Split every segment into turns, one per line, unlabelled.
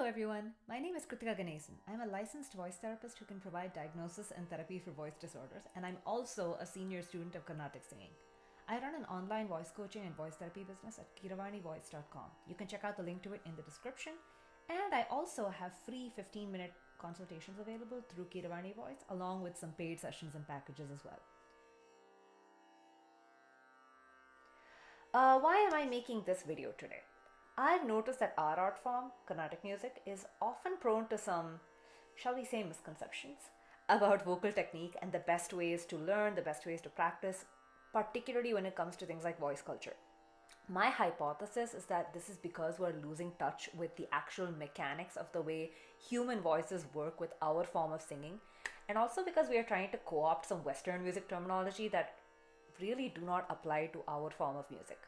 Hello everyone, my name is Kritika Ganesan. I'm a licensed voice therapist who can provide diagnosis and therapy for voice disorders, and I'm also a senior student of Carnatic singing. I run an online voice coaching and voice therapy business at kiravanivoice.com. You can check out the link to it in the description, and I also have free 15-minute consultations available through Kiravani Voice, along with some paid sessions and packages as well. Why am I making this video today? I've noticed that our art form, Carnatic music, is often prone to some, shall we say, misconceptions about vocal technique and the best ways to learn, the best ways to practice, particularly when it comes to things like voice culture. My hypothesis is that this is because we're losing touch with the actual mechanics of the way human voices work with our form of singing, and also because we are trying to co-opt some Western music terminology that really do not apply to our form of music.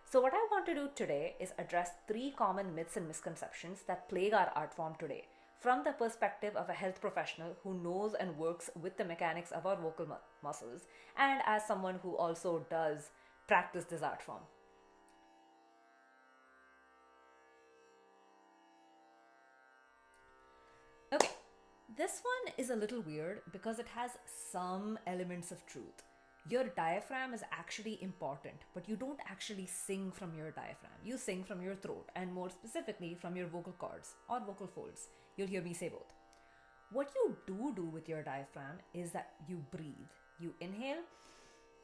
So what I want to do today is address 3 common myths and misconceptions that plague our art form today from the perspective of a health professional who knows and works with the mechanics of our vocal muscles, and as someone who also does practice this art form. Okay, this one is a little weird because it has some elements of truth. Your diaphragm is actually important, but you don't actually sing from your diaphragm. You sing from your throat, and more specifically from your vocal cords or vocal folds. You'll hear me say both. What you do with your diaphragm is that you breathe. You inhale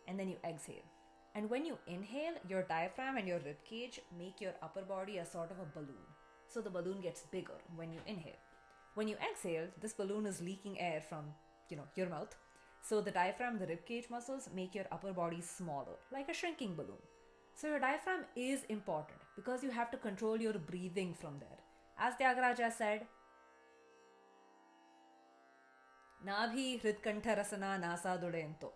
and then you exhale. And when you inhale, your diaphragm and your rib cage make your upper body a sort of a balloon. So the balloon gets bigger when you inhale. When you exhale, this balloon is leaking air from, your mouth. So the diaphragm and the ribcage muscles make your upper body smaller, like a shrinking balloon. So your diaphragm is important because you have to control your breathing from there. As Tyagaraja said, Nabhi hridkantha rasana nasa dodento.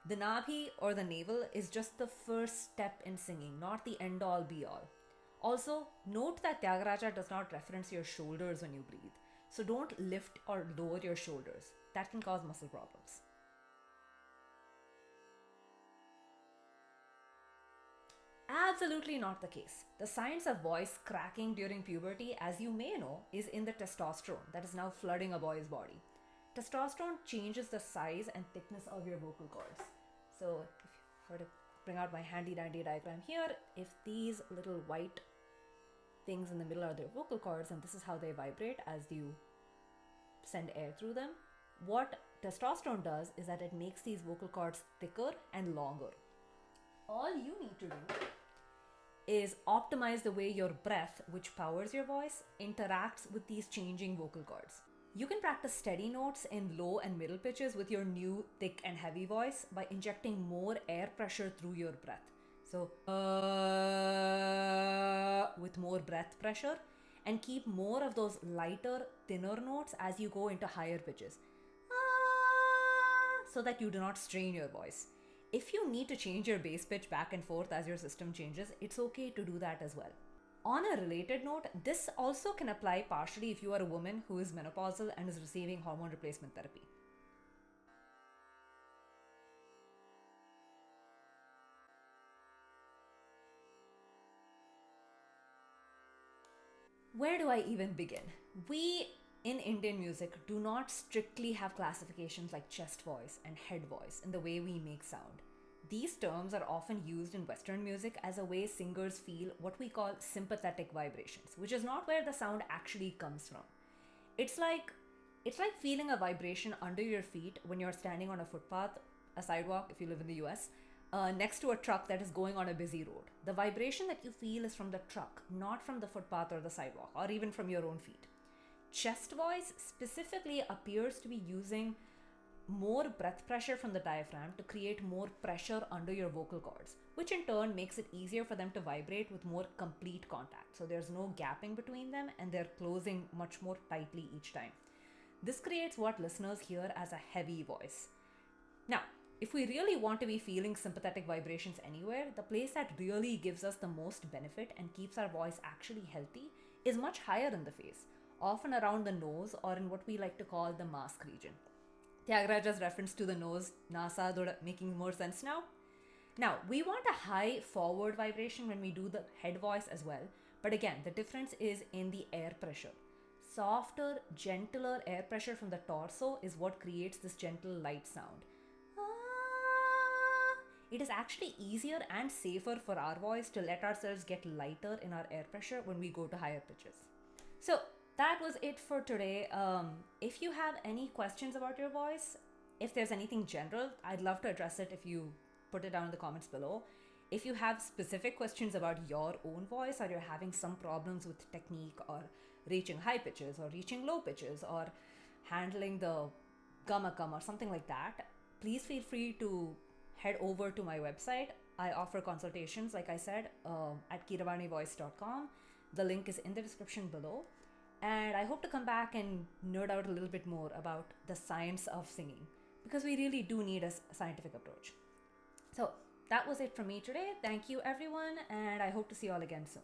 The nabhi or the navel is just the first step in singing, not the end all be all. Also, note that Tyagaraja does not reference your shoulders when you breathe. So don't lift or lower your shoulders. That can cause muscle problems. Absolutely not the case. The signs of voice cracking during puberty, as you may know, is in the testosterone that is now flooding a boy's body. Testosterone changes the size and thickness of your vocal cords. So if I were to bring out my handy dandy diagram here, if these little white things in the middle are their vocal cords, and this is how they vibrate as you send air through them, what testosterone does is that it makes these vocal cords thicker and longer. All you need to do is optimize the way your breath, which powers your voice, interacts with these changing vocal cords. You can practice steady notes in low and middle pitches with your new thick and heavy voice by injecting more air pressure through your breath. So, with more breath pressure, and keep more of those lighter, thinner notes as you go into higher pitches, so that you do not strain your voice. If you need to change your bass pitch back and forth as your system changes, it's okay to do that as well. On a related note, this also can apply partially if you are a woman who is menopausal and is receiving hormone replacement therapy. Where do I even begin? We in Indian music do not strictly have classifications like chest voice and head voice in the way we make sound. These terms are often used in Western music as a way singers feel what we call sympathetic vibrations, which is not where the sound actually comes from. It's like feeling a vibration under your feet when you're standing on a footpath, a sidewalk if you live in the US, next to a truck that is going on a busy road. The vibration that you feel is from the truck, not from the footpath or the sidewalk, or even from your own feet. Chest voice specifically appears to be using more breath pressure from the diaphragm to create more pressure under your vocal cords, which in turn makes it easier for them to vibrate with more complete contact. So there's no gapping between them and they're closing much more tightly each time. This creates what listeners hear as a heavy voice. Now, if we really want to be feeling sympathetic vibrations anywhere, the place that really gives us the most benefit and keeps our voice actually healthy is much higher in the face, often around the nose or in what we like to call the mask region. Tyagaraja's reference to the nose, nasa, making more sense now? Now, we want a high forward vibration when we do the head voice as well, but again, the difference is in the air pressure. softer, gentler air pressure from the torso is what creates this gentle, light sound. It is actually easier and safer for our voice to let ourselves get lighter in our air pressure when we go to higher pitches. So that was it for today. If you have any questions about your voice, if there's anything general, I'd love to address it if you put it down in the comments below. If you have specific questions about your own voice, or you're having some problems with technique or reaching high pitches or reaching low pitches or handling the gamakam or something like that, please feel free to head over to my website. I offer consultations, like I said, at kiravanivoice.com. The link is in the description below. And I hope to come back and nerd out a little bit more about the science of singing, because we really do need a scientific approach. So that was it from me today. Thank you, everyone, and I hope to see you all again soon.